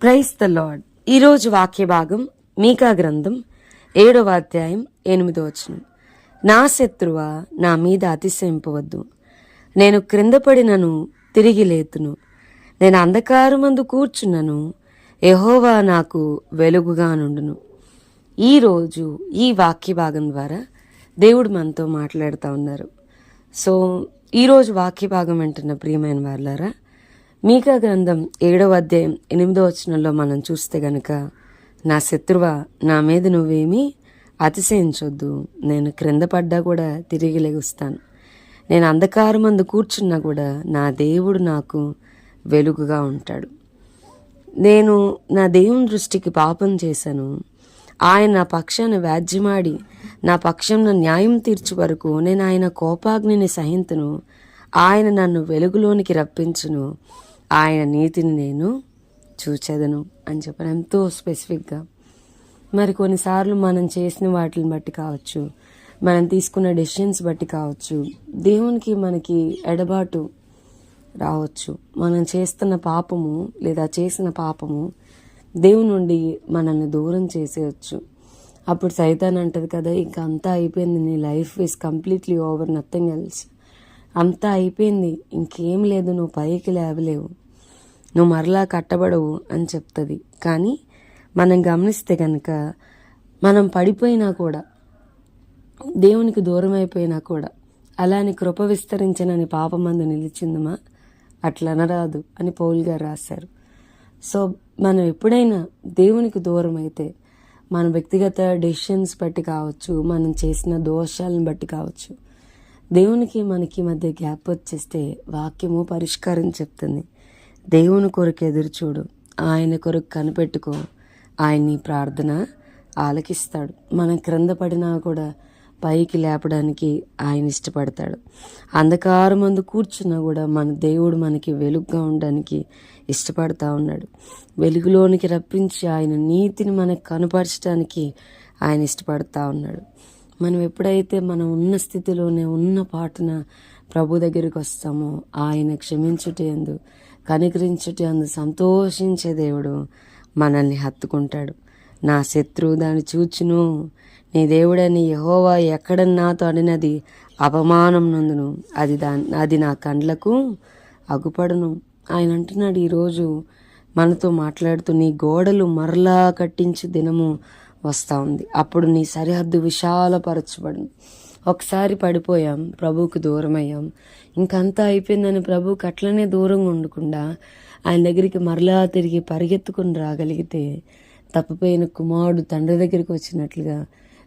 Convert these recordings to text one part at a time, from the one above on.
Praise the lord. ఈరోజు వాక్య భాగం మీకా గ్రంథం 7వ అధ్యాయం 8వ వచనం. నా శత్రువా, నా మీద అతిశయింపవద్దు. నేను క్రింద పడినను తిరిగి లేతును. నేను అంధకారమందు కూర్చున్నను, యెహోవా నాకు వెలుగుగా నుండును. ఈరోజు ఈ వాక్య భాగం ద్వారా దేవుడు మనతో మాట్లాడుతూ ఉన్నారు. సో ఈరోజు వాక్య భాగం అంటున్న ప్రియమైన వాళ్ళారా, మీకా గ్రంథం 7వ అధ్యాయం 8వ వచనంలో మనం చూస్తే గనక, నా శత్రువా, నా మీద నువ్వేమీ అతిశయించొద్దు. నేను క్రింద పడ్డా కూడా తిరిగి లెగుస్తాను. నేను అంధకారమందు కూర్చున్నా కూడా నా దేవుడు నాకు వెలుగుగా ఉంటాడు. నేను నా దేవుని దృష్టికి పాపం చేశాను. ఆయన నా పక్షాన వ్యాజ్యమాడి నా పక్షంలో న్యాయం తీర్చు వరకు నేను ఆయన కోపాగ్నిని సహింతును. ఆయన నన్ను వెలుగులోనికి రప్పించును. ఆయన నీతిని నేను చూచెదను అని చెప్పాను, ఎంతో స్పెసిఫిక్గా. మరి కొన్నిసార్లు మనం చేసిన వాటిని బట్టి కావచ్చు, మనం తీసుకున్న డెసిషన్స్ బట్టి కావచ్చు, దేవునికి మనకి ఎడబాటు రావచ్చు. మనం చేస్తున్న పాపము లేదా చేసిన పాపము దేవుని నుండి మనల్ని దూరం చేసేయచ్చు. అప్పుడు సైతాన్ అంటది కదా, ఇంకా అంతా అయిపోయింది, నీ life is completely over, nothing else, అంతా అయిపోయింది, ఇంకేం లేదు, నువ్వు పైకి లేవలేవు, నువ్వు మరలా కట్టబడవు అని చెప్తుంది. కానీ మనం గమనిస్తే కనుక, మనం పడిపోయినా కూడా, దేవునికి దూరం అయిపోయినా కూడా, అలాని కృప విస్తరించనని పాపమందు నిలిచిందమా, అట్లా అనరాదు అని పౌలు గారు రాశారు. సో మనం ఎప్పుడైనా దేవునికి దూరం అయితే, మన వ్యక్తిగత డెసిషన్స్ బట్టి కావచ్చు, మనం చేసిన దోషాలను బట్టి కావచ్చు, దేవునికి మనకి మధ్య గ్యాప్ వచ్చేస్తే వాక్యము పరిష్కారం చెప్తుంది. దేవుని కొరకు ఎదురు చూడు, ఆయన కొరకు కనిపెట్టుకో, ఆయన నీ ప్రార్థన ఆలకిస్తాడు. మనం క్రింద పడినా కూడా పైకి లేపడానికి ఆయన ఇష్టపడతాడు. అంధకారమందు కూర్చున్నా కూడా మన దేవుడు మనకి వెలుగుగా ఉండడానికి ఇష్టపడతా ఉన్నాడు. వెలుగులోనికి రప్పించి ఆయన నీతిని మనకు కనపరచడానికి ఆయన ఇష్టపడతా ఉన్నాడు. మనం ఎప్పుడైతే మనం ఉన్న స్థితిలోనే ఉన్న పాటున ప్రభు దగ్గరికి వస్తామో, ఆయన క్షమించుటందు కనికరించుటందు సంతోషించే దేవుడు మనల్ని హత్తుకుంటాడు. నా శత్రువు దాన్ని చూచును, నీ దేవుడని యెహోవా ఎక్కడ నాతో అడినది అపమానం నందును, అది నా కండ్లకు అగుపడును. ఆయన అంటున్నాడు ఈరోజు మనతో మాట్లాడుతూ, నీ గోడలు మరలా కట్టించే దినము వస్తూ ఉంది, అప్పుడు నీ సరిహద్దు విశాలపరచబడును. ఒకసారి పడిపోయాం, ప్రభువుకు దూరం అయ్యాం, ఇంకంతా అయిపోయిందని ప్రభువుకి అట్లనే దూరంగా ఉండకుండా ఆయన దగ్గరికి మరలా తిరిగి పరిగెత్తుకుని రాగలిగితే, తప్పిపోయిన కుమారుడు తండ్రి దగ్గరికి వచ్చినట్లుగా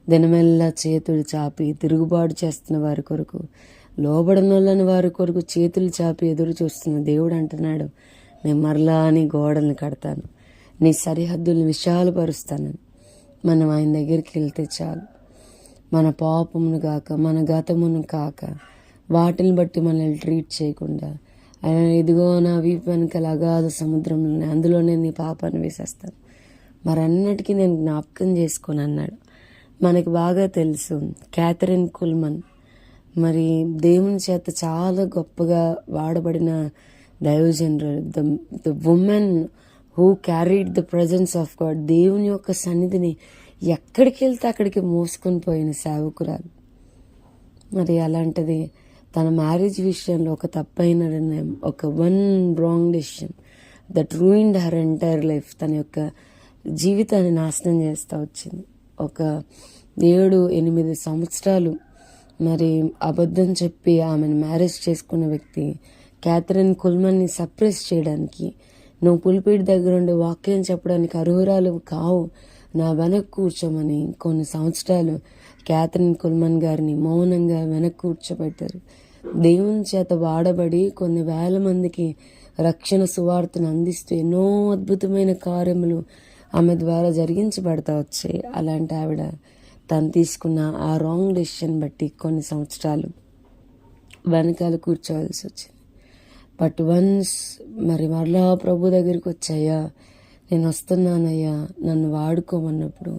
దినమెల్లా చేతులు చాపి తిరుగుబాటు చేస్తున్న వారి కొరకు, లోబడనొల్లని వారి కొరకు చేతులు చాపి ఎదురు చూస్తున్న దేవుడు అంటున్నాడు, నేను మరలా నీ గోడల్ని కడతాను, నీ సరిహద్దుల్ని విశాలపరుస్తాను. మనం ఆయన దగ్గరికి వెళ్తే చాలు, మన పాపమును కాక, మన గతమును కాక, వాటిని బట్టి మనల్ని ట్రీట్ చేయకుండా, ఆయన ఇదిగో నా వీపు వెనకాల అగాధ సముద్రంలోనే, అందులోనే నీ పాపాన్ని వేసేస్తాను, మరన్నిటికీ నేను జ్ఞాపకం చేసుకొని అన్నాడు. మనకి బాగా తెలుసు క్యాథరిన్ కుల్మన్, మరి దేవుని చేత చాలా గొప్పగా వాడబడిన దైవజనరల్, the woman who carried the presence of God, దేవుని యొక్క సన్నిధిని ఎక్కడికి వెళ్తే అక్కడికి మోసుకొని పోయిన సేవకురాలు. మరి అలాంటిది తన మ్యారేజ్ విషయంలో ఒక తప్పైన నిర్ణయం, ఒక one wrong decision that ruined her entire life, తన యొక్క జీవితాన్ని నాశనం చేస్తూ వచ్చింది. ఒక 7-8 సంవత్సరాలు మరి అబద్ధం చెప్పి ఆమెను మ్యారేజ్ చేసుకున్న వ్యక్తి క్యాథరిన్ కుల్మన్ని సప్రెస్ చేయడానికి, నువ్వు పులిపీడి దగ్గర ఉండి వాక్యం చెప్పడానికి అర్హురాలు కావు, నా వెనక్కి కూర్చోమని కొన్ని సంవత్సరాలు క్యాథరిన్ కుల్మన్ గారిని మౌనంగా వెనక్కి కూర్చోబెట్టారు. దేవుని చేత వాడబడి కొన్ని వేల మందికి రక్షణ సువార్తను అందిస్తూ ఎన్నో అద్భుతమైన కార్యములు ఆమె ద్వారా జరిగించబడతా వచ్చాయి. అలాంటి ఆవిడ తను తీసుకున్న ఆ రాంగ్ డెసిషన్ బట్టి కొన్ని సంవత్సరాలు వెనకాల కూర్చోవలసి వచ్చింది. బట్ వన్స్ మరి మరలా ప్రభు దగ్గరికి వచ్చాయా, నేను వస్తున్నానయ్యా, నన్ను వాడుకోమన్నప్పుడు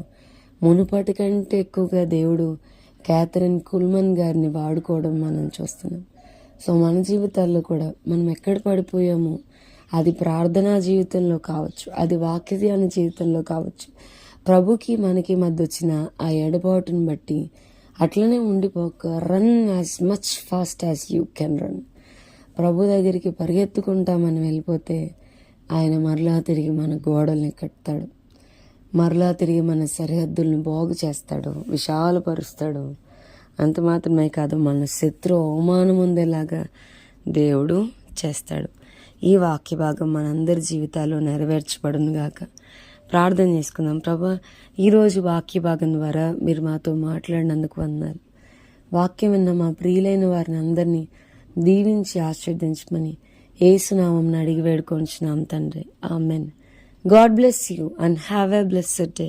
మునుపటి కంటే ఎక్కువగా దేవుడు క్యాథరిన్ కుల్మన్ గారిని వాడుకోవడం మనం చూస్తున్నాం. సో మన జీవితాల్లో కూడా మనం ఎక్కడ పడిపోయామో అది ప్రార్థనా జీవితంలో కావచ్చు, అది వాక్యధ్యాన జీవితంలో కావచ్చు. ప్రభుకి మనకి మధ్య వచ్చిన ఆ ఎడబాటుని బట్టి అట్లనే ఉండిపోక run as much fast as you can run. ప్రభు దగ్గరికి పరిగెత్తుకుంటా మనం వెళ్ళిపోతే ఆయన మరలా తిరిగి మన గోడల్ని కడతాడు, మరలా తిరిగి మన సరిహద్దుల్ని బాగు చేస్తాడు, విశాలపరుస్తాడు. అంత మాత్రమే కాదు, మన శత్రు అవమానం ఉండేలాగా దేవుడు చేస్తాడు. ఈ వాక్య భాగం మనందరి జీవితాల్లో నెరవేర్చబడును గాక. ప్రార్థన చేసుకుందాం. ప్రభా, ఈరోజు వాక్య భాగం ద్వారా మీరు మాతో మాట్లాడినందుకు వందనాలు. వాక్యం విన్న మా ప్రియులైన వారిని అందరినీ దీవించి ఆశీర్వదించమని యేసునామమున అడిగి వేడుకొంచున్నాం తండ్రి. Amen. God bless you and have a blessed day.